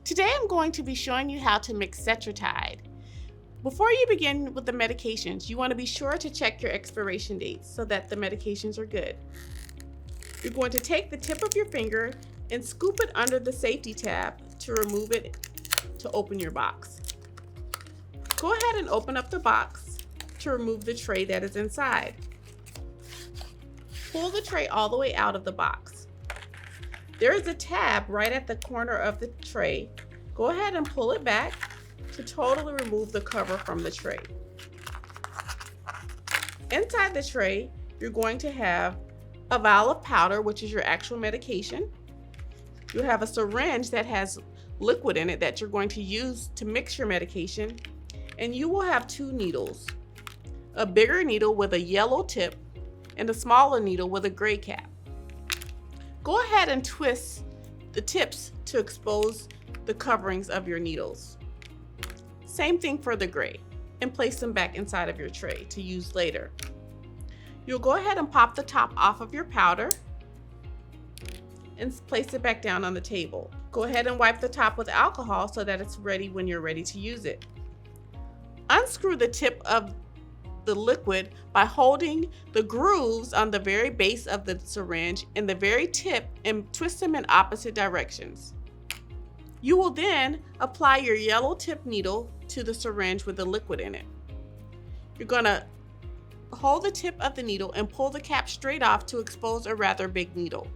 Today I'm going to be showing you how to mix Cetrotide. Before you begin with the medications, you want to be sure to check your expiration dates so that the medications are good. You're going to take the tip of your finger and scoop it under the safety tab to remove it to open your box. Go ahead and open up the box to remove the tray that is inside. Pull the tray all the way out of the box. There is a tab right at the corner of the tray. Go ahead and pull it back to totally remove the cover from the tray. Inside the tray, you're going to have a vial of powder, which is your actual medication. You'll have a syringe that has liquid in it that you're going to use to mix your medication. And you will have two needles, a bigger needle with a yellow tip and a smaller needle with a gray cap. Go ahead and twist the tips to expose the coverings of your needles. Same thing for the gray, and place them back inside of your tray to use later. You'll go ahead and pop the top off of your powder and place it back down on the table. Go ahead and wipe the top with alcohol so that it's ready when you're ready to use it. Unscrew the tip of the liquid by holding the grooves on the very base of the syringe and the very tip and twist them in opposite directions. You will then apply your yellow tip needle to the syringe with the liquid in it. You're going to hold the tip of the needle and pull the cap straight off to expose a rather big needle.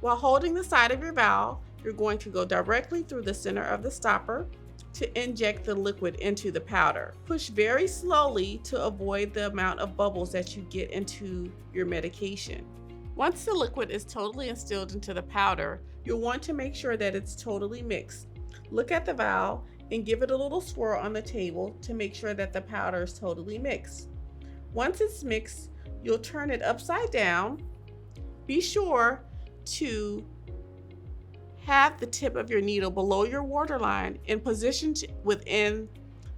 While holding the side of your valve, you're going to go directly through the center of the stopper to inject the liquid into the powder. Push very slowly to avoid the amount of bubbles that you get into your medication. Once the liquid is totally instilled into the powder, you'll want to make sure that it's totally mixed. Look at the vial and give it a little swirl on the table to make sure that the powder is totally mixed. Once it's mixed, you'll turn it upside down. Be sure to have the tip of your needle below your waterline and positioned within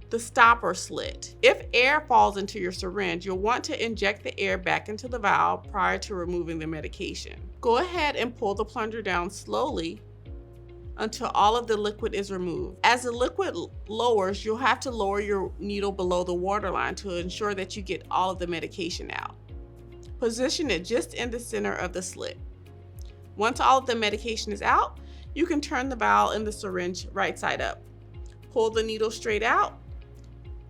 the stopper slit. If air falls into your syringe, you'll want to inject the air back into the valve prior to removing the medication. Go ahead and pull the plunger down slowly until all of the liquid is removed. As the liquid lowers, you'll have to lower your needle below the waterline to ensure that you get all of the medication out. Position it just in the center of the slit. Once all of the medication is out, you can turn the vial in the syringe right side up. Pull the needle straight out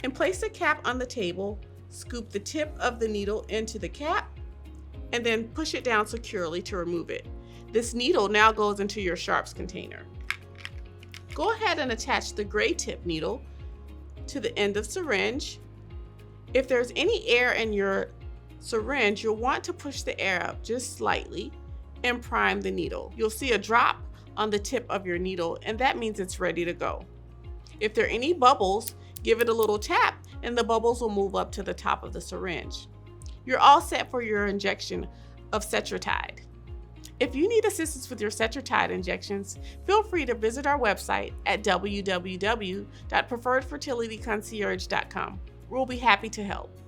and place the cap on the table. Scoop the tip of the needle into the cap and then push it down securely to remove it. This needle now goes into your sharps container. Go ahead and attach the gray tip needle to the end of syringe. If there's any air in your syringe, you'll want to push the air up just slightly and prime the needle. You'll see a drop on the tip of your needle, and that means it's ready to go. If there are any bubbles, give it a little tap and the bubbles will move up to the top of the syringe. You're all set for your injection of Cetrotide. If you need assistance with your Cetrotide injections, feel free to visit our website at www.preferredfertilityconcierge.com. We'll be happy to help.